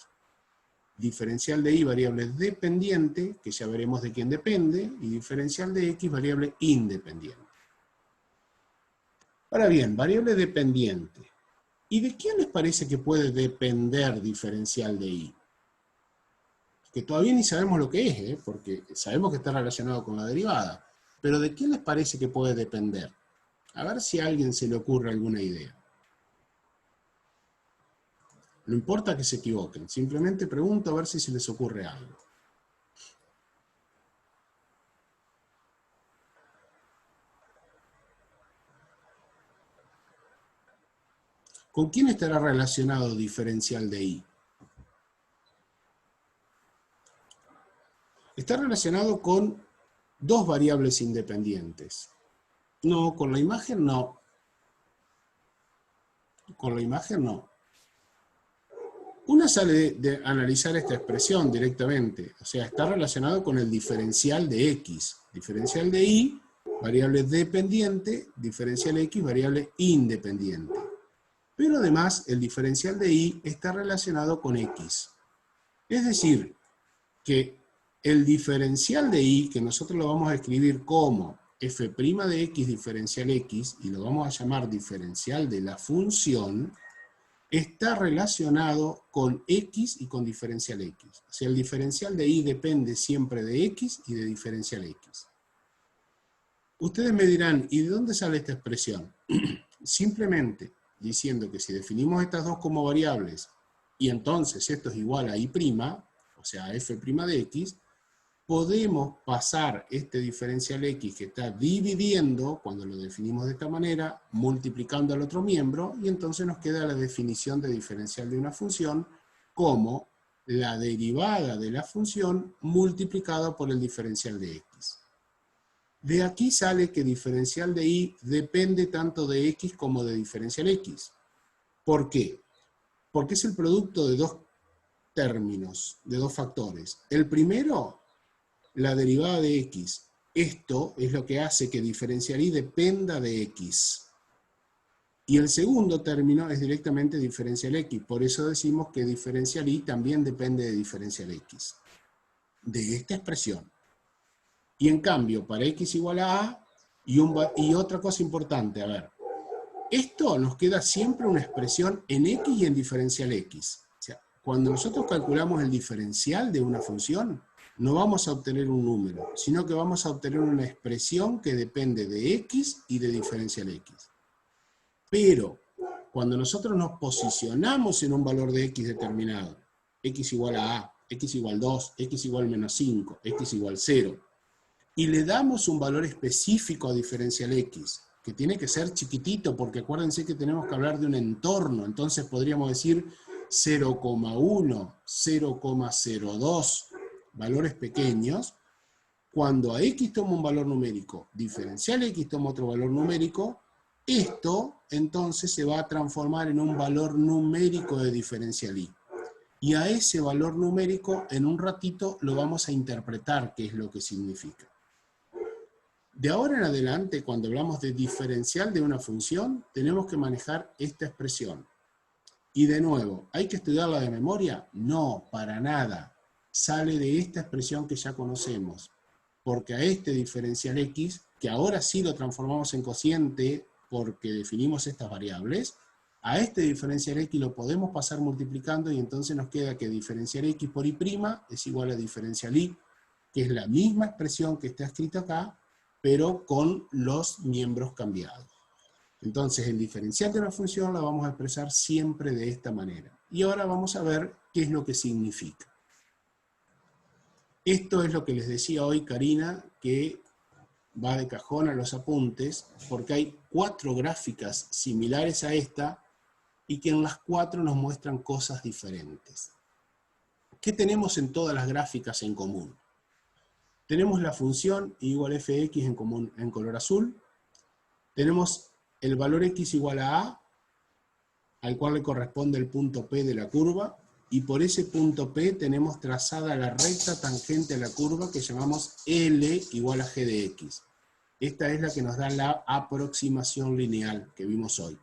Diferencial de y variable dependiente, que ya veremos de quién depende, y diferencial de x variable independiente. Ahora bien, variable dependiente. ¿Y de quién les parece que puede depender diferencial de y? Que todavía ni sabemos lo que es, porque sabemos que está relacionado con la derivada. Pero ¿de quién les parece que puede depender? A ver si a alguien se le ocurre alguna idea. No importa que se equivoquen, simplemente pregunto a ver si se les ocurre algo. ¿Con quién estará relacionado diferencial de y? Está relacionado con dos variables independientes. No, con la imagen no. Con la imagen no. Una sale de analizar esta expresión directamente, o sea, está relacionado con el diferencial de x. Diferencial de y, variable dependiente, diferencial x, variable independiente. Pero además, el diferencial de y está relacionado con x. Es decir, que el diferencial de y, que nosotros lo vamos a escribir como f' de x diferencial x, y lo vamos a llamar diferencial de la función, está relacionado con x y con diferencial x. O sea, el diferencial de y depende siempre de x y de diferencial x. Ustedes me dirán, ¿y de dónde sale esta expresión? Simplemente diciendo que si definimos estas dos como variables, y entonces esto es igual a y', o sea, a f' de x, podemos pasar este diferencial x que está dividiendo, cuando lo definimos de esta manera, multiplicando al otro miembro, y entonces nos queda la definición de diferencial de una función como la derivada de la función multiplicada por el diferencial de x. De aquí sale que diferencial de y depende tanto de x como de diferencial x. ¿Por qué? Porque es el producto de dos términos, de dos factores. El primero, la derivada de x. Esto es lo que hace que diferencial y dependa de x. Y el segundo término es directamente diferencial x. Por eso decimos que diferencial y también depende de diferencial x. De esta expresión. Y en cambio, para x igual a a, y otra cosa importante, a ver. Esto nos queda siempre una expresión en x y en diferencial x. O sea, cuando nosotros calculamos el diferencial de una función, no vamos a obtener un número, sino que vamos a obtener una expresión que depende de x y de diferencial x. Pero, cuando nosotros nos posicionamos en un valor de x determinado, x igual a, x igual 2, x igual menos 5, x igual 0, y le damos un valor específico a diferencial x, que tiene que ser chiquitito, porque acuérdense que tenemos que hablar de un entorno, entonces podríamos decir 0,1, 0,02, valores pequeños. Cuando a x toma un valor numérico, diferencial x toma otro valor numérico, esto entonces se va a transformar en un valor numérico de diferencial y. Y a ese valor numérico en un ratito lo vamos a interpretar qué es lo que significa. De ahora en adelante, cuando hablamos de diferencial de una función, tenemos que manejar esta expresión. Y de nuevo, ¿hay que estudiarla de memoria? No, para nada. Sale de esta expresión que ya conocemos. Porque a este diferencial x, que ahora sí lo transformamos en cociente porque definimos estas variables, a este diferencial x lo podemos pasar multiplicando y entonces nos queda que diferencial x por y' es igual a diferencial y, que es la misma expresión que está escrita acá, pero con los miembros cambiados. Entonces, el diferencial de una función la vamos a expresar siempre de esta manera. Y ahora vamos a ver qué es lo que significa. Esto es lo que les decía hoy Karina, que va de cajón a los apuntes, porque hay 4 gráficas similares a esta, y que en las 4 nos muestran cosas diferentes. ¿Qué tenemos en todas las gráficas en común? Tenemos la función y igual fx en común en color azul. Tenemos el valor x igual a, al cual le corresponde el punto P de la curva, y por ese punto P tenemos trazada la recta tangente a la curva que llamamos L igual a g de x. Esta es la que nos da la aproximación lineal que vimos hoy.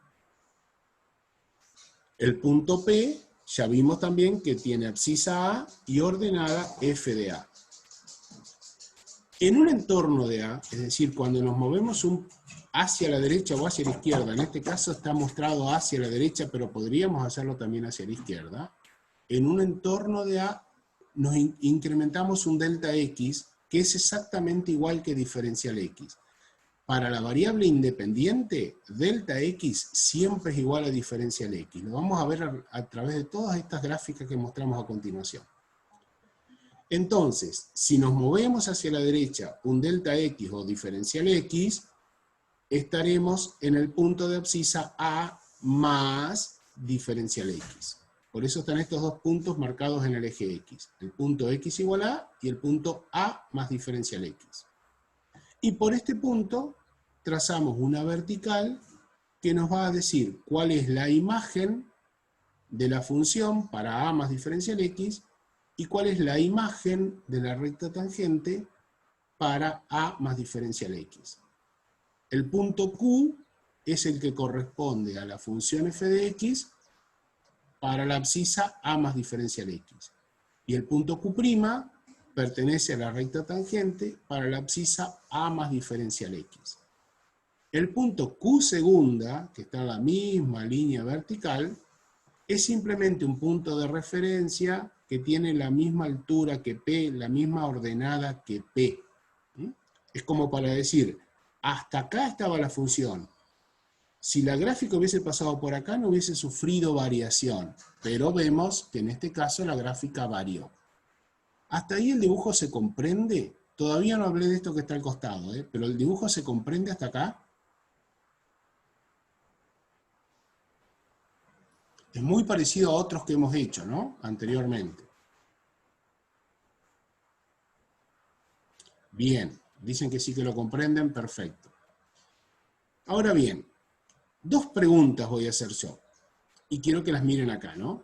El punto P, ya vimos también que tiene abscisa A y ordenada f de A. En un entorno de A, es decir, cuando nos movemos hacia la derecha o hacia la izquierda, en este caso está mostrado hacia la derecha, pero podríamos hacerlo también hacia la izquierda, en un entorno de A nos incrementamos un delta x, que es exactamente igual que diferencial x. Para la variable independiente, delta x siempre es igual a diferencial x. Lo vamos a ver a través de todas estas gráficas que mostramos a continuación. Entonces, si nos movemos hacia la derecha un delta x o diferencial x, estaremos en el punto de abscisa A más diferencial x. Por eso están estos dos puntos marcados en el eje x. El punto x igual a y el punto A más diferencial x. Y por este punto trazamos una vertical que nos va a decir cuál es la imagen de la función para A más diferencial x y cuál es la imagen de la recta tangente para A más diferencial x. El punto Q es el que corresponde a la función f de x para la abscisa A más diferencial x. Y el punto Q' pertenece a la recta tangente para la abscisa A más diferencial x. El punto Q segunda, que está en la misma línea vertical, es simplemente un punto de referencia que tiene la misma altura que P, la misma ordenada que P. Es como para decir, hasta acá estaba la función. Si la gráfica hubiese pasado por acá, no hubiese sufrido variación. Pero vemos que en este caso la gráfica varió. ¿Hasta ahí el dibujo se comprende? Todavía no hablé de esto que está al costado, pero el dibujo se comprende hasta acá. Es muy parecido a otros que hemos hecho, ¿no? Anteriormente. Bien, dicen que sí que lo comprenden, perfecto. Ahora bien, dos preguntas voy a hacer yo, y quiero que las miren acá, ¿no?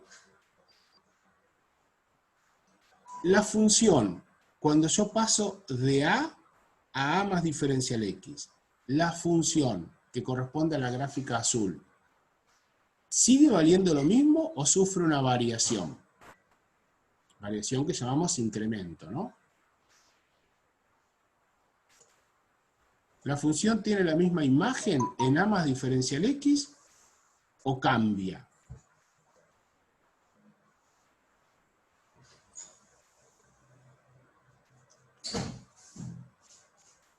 La función, cuando yo paso de a más diferencial x, la función que corresponde a la gráfica azul, ¿sigue valiendo lo mismo o sufre una variación? Variación que llamamos incremento, ¿no? ¿La función tiene la misma imagen en a más diferencial x o cambia?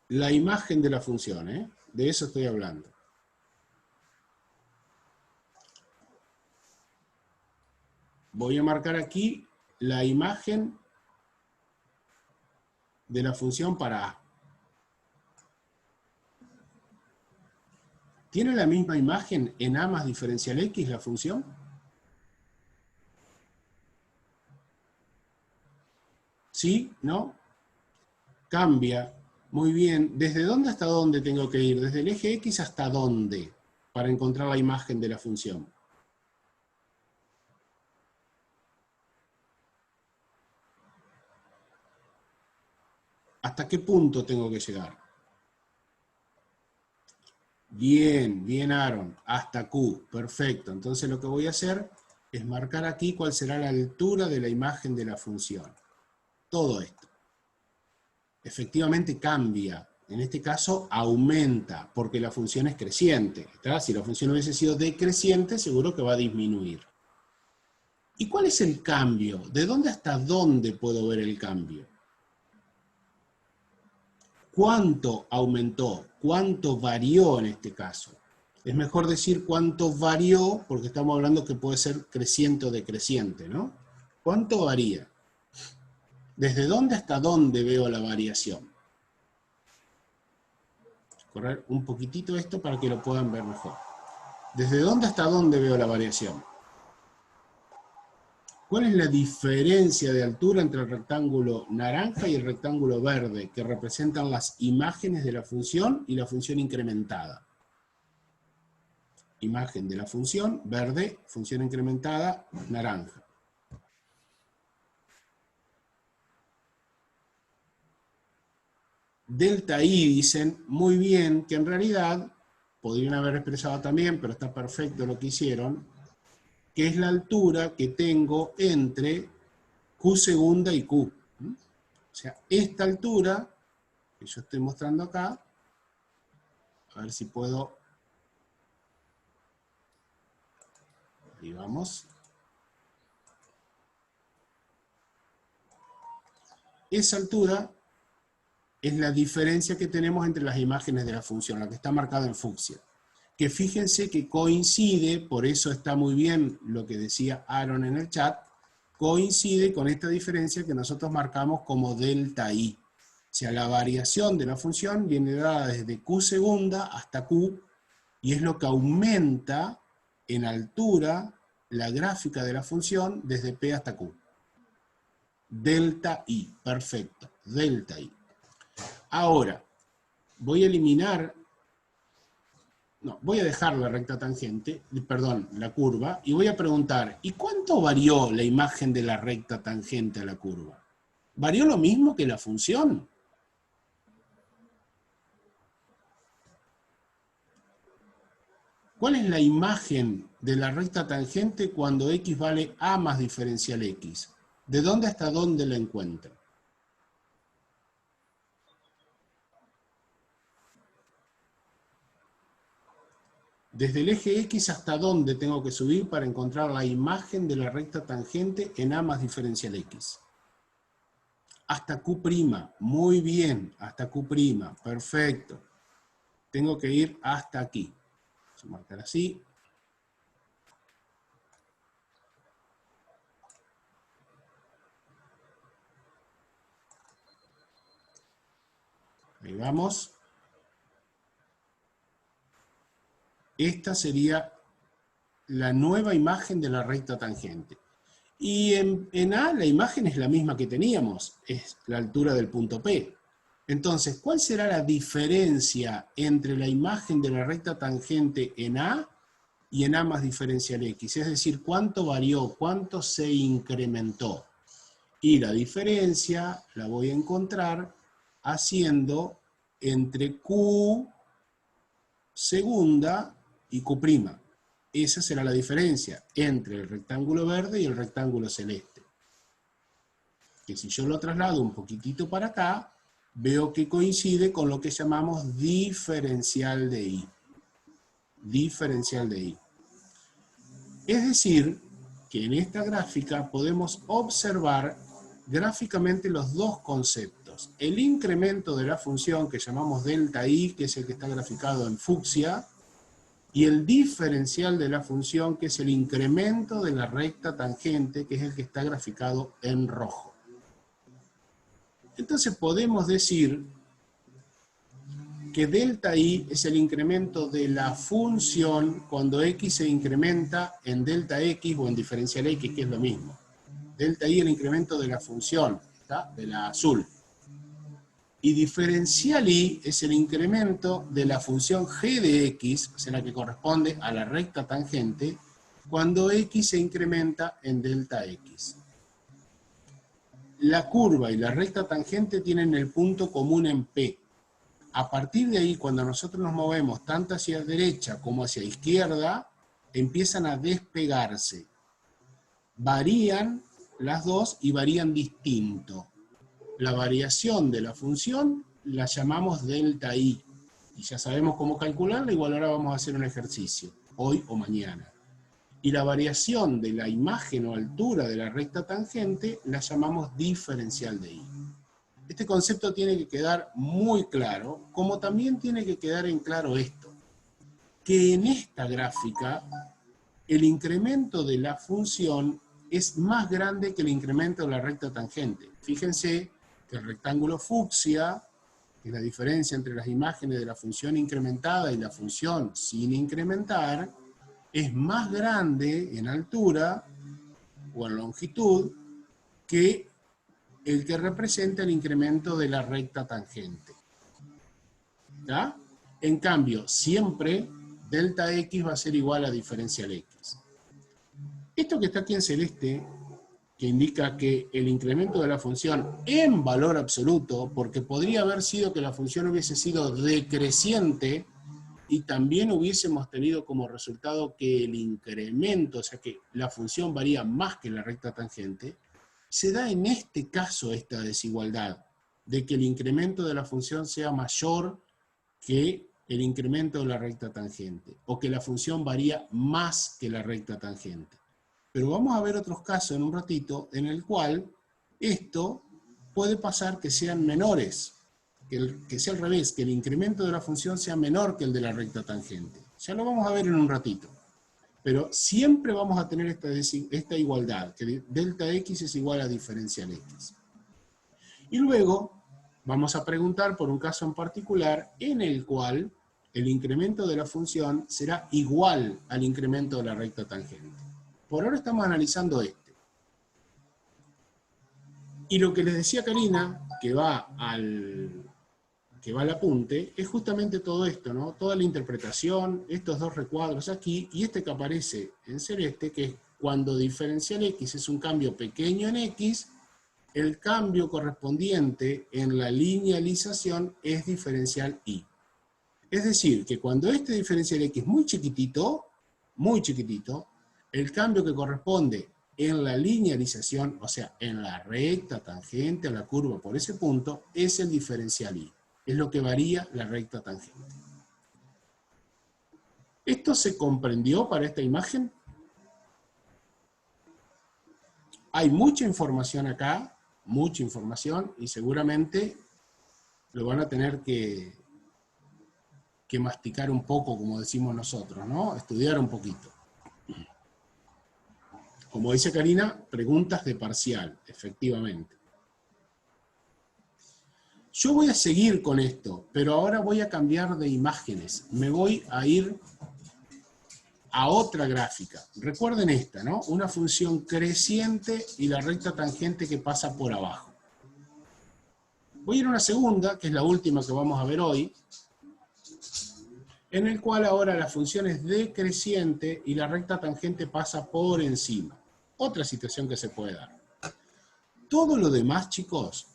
La imagen de la función, de eso estoy hablando. Voy a marcar aquí la imagen de la función para a. ¿Tiene la misma imagen en a más diferencial x la función? ¿Sí? ¿No? Cambia. Muy bien. ¿Desde dónde hasta dónde tengo que ir? ¿Desde el eje x hasta dónde? Para encontrar la imagen de la función. ¿Hasta qué punto tengo que llegar? Bien, bien Aaron, hasta Q, perfecto. Entonces lo que voy a hacer es marcar aquí cuál será la altura de la imagen de la función. Todo esto. Efectivamente cambia, en este caso aumenta, porque la función es creciente. ¿Está? Si la función hubiese sido decreciente, seguro que va a disminuir. ¿Y cuál es el cambio? ¿De dónde hasta dónde puedo ver el cambio? ¿Cuánto aumentó? ¿Cuánto varió en este caso? Es mejor decir cuánto varió, porque estamos hablando que puede ser creciente o decreciente, ¿no? ¿Cuánto varía? ¿Desde dónde hasta dónde veo la variación? Correr un poquitito esto para que lo puedan ver mejor. ¿Desde dónde hasta dónde veo la variación? ¿Cuál es la diferencia de altura entre el rectángulo naranja y el rectángulo verde, que representan las imágenes de la función y la función incrementada? Imagen de la función, verde, función incrementada, naranja. Delta I dicen muy bien, que en realidad podrían haber expresado también, pero está perfecto lo que hicieron, que es la altura que tengo entre Q segunda y Q. O sea, esta altura que yo estoy mostrando acá, a ver si puedo, ahí vamos. Esa altura es la diferencia que tenemos entre las imágenes de la función, la que está marcada en fucsia. Que fíjense que coincide, por eso está muy bien lo que decía Aaron en el chat, coincide con esta diferencia que nosotros marcamos como delta I. O sea, la variación de la función viene dada desde Q segunda hasta Q, y es lo que aumenta en altura la gráfica de la función desde P hasta Q. Delta I, perfecto, delta I. Ahora, voy a eliminar, no, voy a dejar la recta tangente, perdón, la curva, y voy a preguntar, ¿y cuánto varió la imagen de la recta tangente a la curva? ¿Varió lo mismo que la función? ¿Cuál es la imagen de la recta tangente cuando x vale a más diferencial x? ¿De dónde hasta dónde la encuentro? Desde el eje X hasta dónde tengo que subir para encontrar la imagen de la recta tangente en A más diferencial X. Hasta Q', muy bien, hasta Q', perfecto. Tengo que ir hasta aquí. Vamos a marcar así. Ahí vamos. Esta sería la nueva imagen de la recta tangente. Y en A la imagen es la misma que teníamos, es la altura del punto P. Entonces, ¿cuál será la diferencia entre la imagen de la recta tangente en A y en A más diferencial X? Es decir, ¿cuánto varió? ¿Cuánto se incrementó? Y la diferencia la voy a encontrar haciendo entre Q segunda y Q'. Esa será la diferencia entre el rectángulo verde y el rectángulo celeste. Que si yo lo traslado un poquitito para acá, veo que coincide con lo que llamamos diferencial de I. Diferencial de I. Es decir, que en esta gráfica podemos observar gráficamente los dos conceptos. El incremento de la función que llamamos delta I, que es el que está graficado en fucsia, y el diferencial de la función, que es el incremento de la recta tangente, que es el que está graficado en rojo. Entonces podemos decir que delta I es el incremento de la función cuando X se incrementa en delta X o en diferencial X, que es lo mismo. Delta I es el incremento de la función, ¿está? De la azul. Y diferencial I es el incremento de la función g de x, o sea, la que corresponde a la recta tangente, cuando x se incrementa en delta x. La curva y la recta tangente tienen el punto común en P. A partir de ahí, cuando nosotros nos movemos tanto hacia derecha como hacia izquierda, empiezan a despegarse. Varían las dos y varían distinto. La variación de la función la llamamos delta I. Y ya sabemos cómo calcularla, igual ahora vamos a hacer un ejercicio, hoy o mañana. Y la variación de la imagen o altura de la recta tangente la llamamos diferencial de I. Este concepto tiene que quedar muy claro, como también tiene que quedar en claro esto, que en esta gráfica el incremento de la función es más grande que el incremento de la recta tangente. Fíjense que el rectángulo fucsia, que es la diferencia entre las imágenes de la función incrementada y la función sin incrementar, es más grande en altura o en longitud que el que representa el incremento de la recta tangente. ¿Ya? En cambio, siempre delta X va a ser igual a diferencial X. Esto que está aquí en celeste, que indica que el incremento de la función en valor absoluto, porque podría haber sido que la función hubiese sido decreciente y también hubiésemos tenido como resultado que el incremento, o sea que la función varía más que la recta tangente, se da en este caso esta desigualdad, de que el incremento de la función sea mayor que el incremento de la recta tangente, o que la función varía más que la recta tangente. Pero vamos a ver otros casos en un ratito en el cual esto puede pasar que sean menores, que sea al revés, que el incremento de la función sea menor que el de la recta tangente. Ya lo vamos a ver en un ratito. Pero siempre vamos a tener esta igualdad, que delta X es igual a diferencial X. Y luego vamos a preguntar por un caso en particular en el cual el incremento de la función será igual al incremento de la recta tangente. Por ahora estamos analizando este. Y lo que les decía Karina, que va al apunte, es justamente todo esto, ¿no? Toda la interpretación, estos dos recuadros aquí, y este que aparece en celeste, que es cuando diferencial X es un cambio pequeño en X, el cambio correspondiente en la linealización es diferencial Y. Es decir, que cuando este diferencial X es muy chiquitito, el cambio que corresponde en la linealización, o sea, en la recta tangente a la curva por ese punto, es el diferencial Y. Es lo que varía la recta tangente. ¿Esto se comprendió para esta imagen? Hay mucha información acá, mucha información, y seguramente lo van a tener que masticar un poco, como decimos nosotros, ¿no? Estudiar un poquito. Como dice Karina, preguntas de parcial, efectivamente. Yo voy a seguir con esto, pero ahora voy a cambiar de imágenes. Me voy a ir a otra gráfica. Recuerden esta, ¿no? Una función creciente y la recta tangente que pasa por abajo. Voy a ir a una segunda, que es la última que vamos a ver hoy, en el cual ahora la función es decreciente y la recta tangente pasa por encima. Otra situación que se puede dar. Todo lo demás, chicos,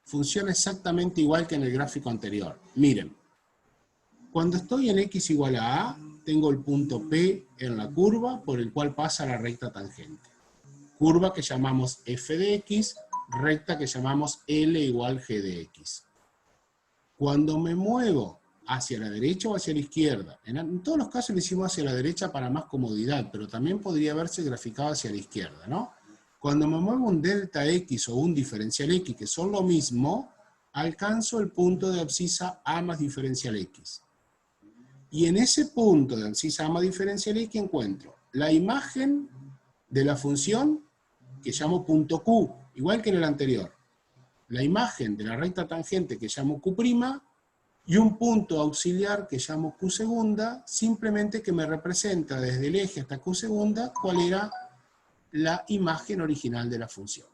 funciona exactamente igual que en el gráfico anterior. Miren, cuando estoy en x igual a a, tengo el punto P en la curva por el cual pasa la recta tangente. Curva que llamamos f de x, recta que llamamos L igual g de x. Cuando me muevo hacia la derecha o hacia la izquierda, en todos los casos lo hicimos hacia la derecha para más comodidad, pero también podría verse graficado hacia la izquierda, ¿no? Cuando me muevo un delta x o un diferencial x, que son lo mismo, alcanzo el punto de abscisa a más diferencial x. Y en ese punto de abscisa a más diferencial x encuentro la imagen de la función que llamo punto Q, igual que en el anterior. La imagen de la recta tangente que llamo Q', y un punto auxiliar que llamo Q segunda, simplemente que me representa desde el eje hasta Q segunda cuál era la imagen original de la función.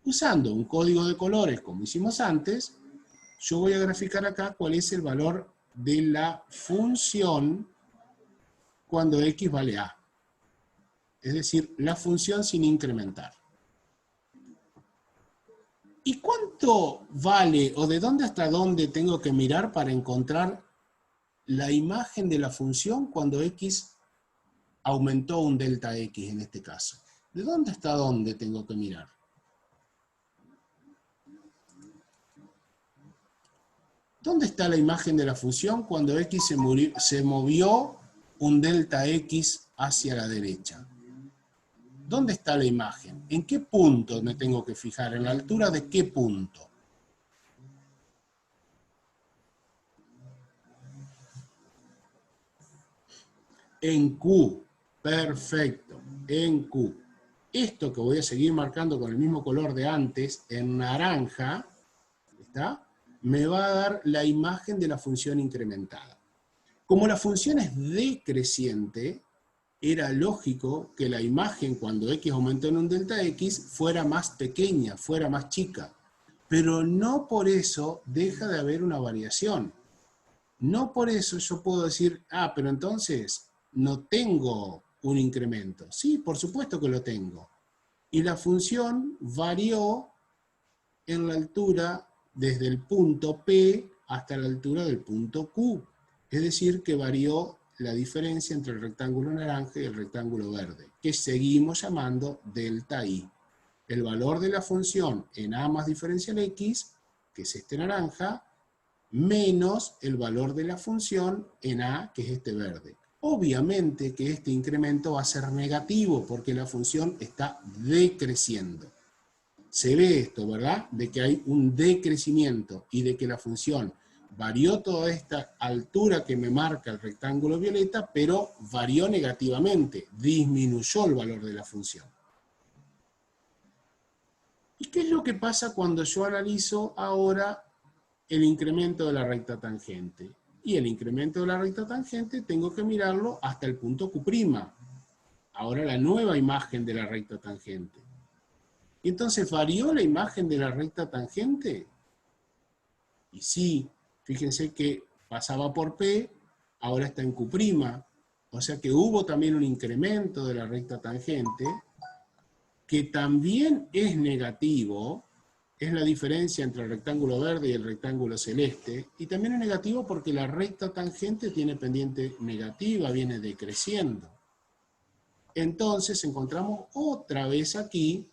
Usando un código de colores como hicimos antes, yo voy a graficar acá cuál es el valor de la función cuando x vale a. Es decir, la función sin incrementar. ¿Y cuánto vale o de dónde hasta dónde tengo que mirar para encontrar la imagen de la función cuando x aumentó un delta x en este caso? ¿De dónde hasta dónde tengo que mirar? ¿Dónde está la imagen de la función cuando x se movió un delta x hacia la derecha? ¿Dónde está la imagen? ¿En qué punto me tengo que fijar? ¿En la altura de qué punto? En Q. Perfecto. En Q. Esto que voy a seguir marcando con el mismo color de antes, en naranja, ¿está?, me va a dar la imagen de la función incrementada. Como la función es decreciente, era lógico que la imagen cuando x aumentó en un delta x fuera más pequeña, fuera más chica. Pero no por eso deja de haber una variación. No por eso yo puedo decir, pero entonces no tengo un incremento. Sí, por supuesto que lo tengo. Y la función varió en la altura desde el punto P hasta la altura del punto Q. Es decir, que varió la diferencia entre el rectángulo naranja y el rectángulo verde, que seguimos llamando delta I. El valor de la función en A más diferencial X, que es este naranja, menos el valor de la función en A, que es este verde. Obviamente que este incremento va a ser negativo, porque la función está decreciendo. Se ve esto, ¿verdad? De que hay un decrecimiento y de que la función varió toda esta altura que me marca el rectángulo violeta, pero varió negativamente, disminuyó el valor de la función. ¿Y qué es lo que pasa cuando yo analizo ahora el incremento de la recta tangente? Y el incremento de la recta tangente tengo que mirarlo hasta el punto Q'. Ahora la nueva imagen de la recta tangente. Y entonces, ¿varió la imagen de la recta tangente? Y sí, fíjense que pasaba por P, ahora está en Q', o sea que hubo también un incremento de la recta tangente, que también es negativo, es la diferencia entre el rectángulo verde y el rectángulo celeste, y también es negativo porque la recta tangente tiene pendiente negativa, viene decreciendo. Entonces encontramos otra vez aquí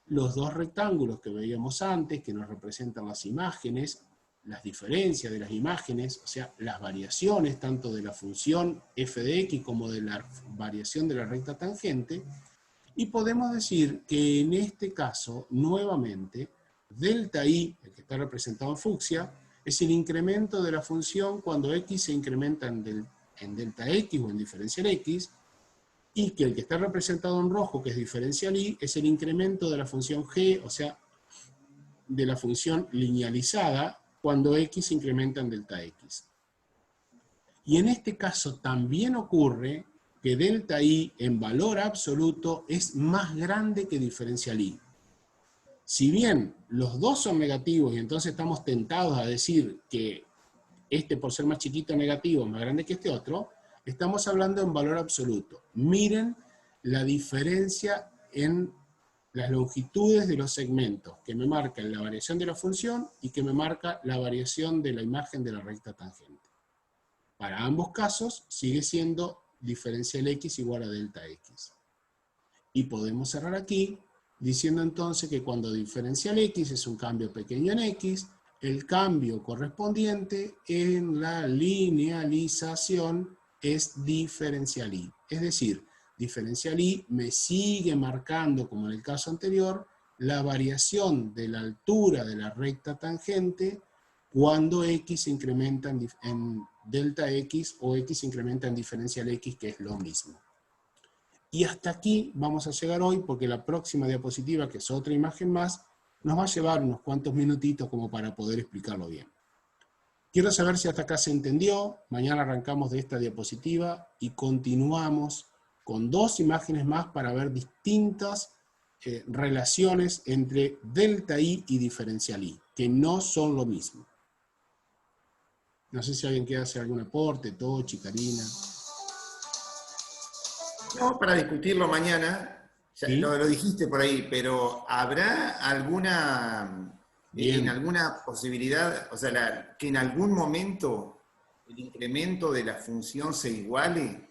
los dos rectángulos que veíamos antes, que nos representan las imágenes, las diferencias de las imágenes, o sea, las variaciones tanto de la función f de x como de la variación de la recta tangente, y podemos decir que en este caso, nuevamente, delta i, el que está representado en fucsia, es el incremento de la función cuando x se incrementa en delta x o en diferencial x, y que el que está representado en rojo, que es diferencial y, es el incremento de la función g, o sea, de la función linealizada, cuando X se incrementa en delta X. Y en este caso también ocurre que delta I en valor absoluto es más grande que diferencial I. Si bien los dos son negativos y entonces estamos tentados a decir que este por ser más chiquito negativo es más grande que este otro, estamos hablando en valor absoluto. Miren la diferencia en las longitudes de los segmentos, que me marcan la variación de la función y que me marca la variación de la imagen de la recta tangente. Para ambos casos sigue siendo diferencial X igual a delta X. Y podemos cerrar aquí diciendo entonces que cuando diferencial X es un cambio pequeño en X, el cambio correspondiente en la linealización es diferencial Y. Es decir, diferencial Y me sigue marcando, como en el caso anterior, la variación de la altura de la recta tangente cuando X se incrementa en delta X o X se incrementa en diferencial X, que es lo mismo. Y hasta aquí vamos a llegar hoy, porque la próxima diapositiva, que es otra imagen más, nos va a llevar unos cuantos minutitos como para poder explicarlo bien. Quiero saber si hasta acá se entendió. Mañana arrancamos de esta diapositiva y continuamos con dos imágenes más para ver distintas relaciones entre delta I y diferencial I, que no son lo mismo. No sé si alguien quiere hacer algún aporte, Tochi, Karina. No, para discutirlo mañana, ya ¿Sí? lo dijiste por ahí, pero ¿habrá alguna, Bien. alguna posibilidad, o sea, que en algún momento el incremento de la función se iguale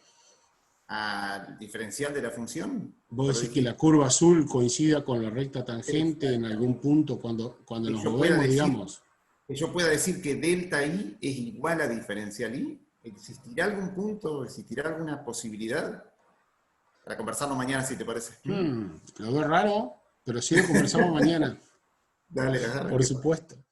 al diferencial de la función? Vos decís que la curva azul coincida con la recta tangente en algún punto cuando nos movemos, digamos. Que yo pueda decir que delta I es igual a diferencial I. ¿Existirá algún punto, existirá alguna posibilidad? Para conversarlo mañana, si te parece. Lo veo raro, pero sí lo conversamos mañana. Dale, agarra. Por supuesto.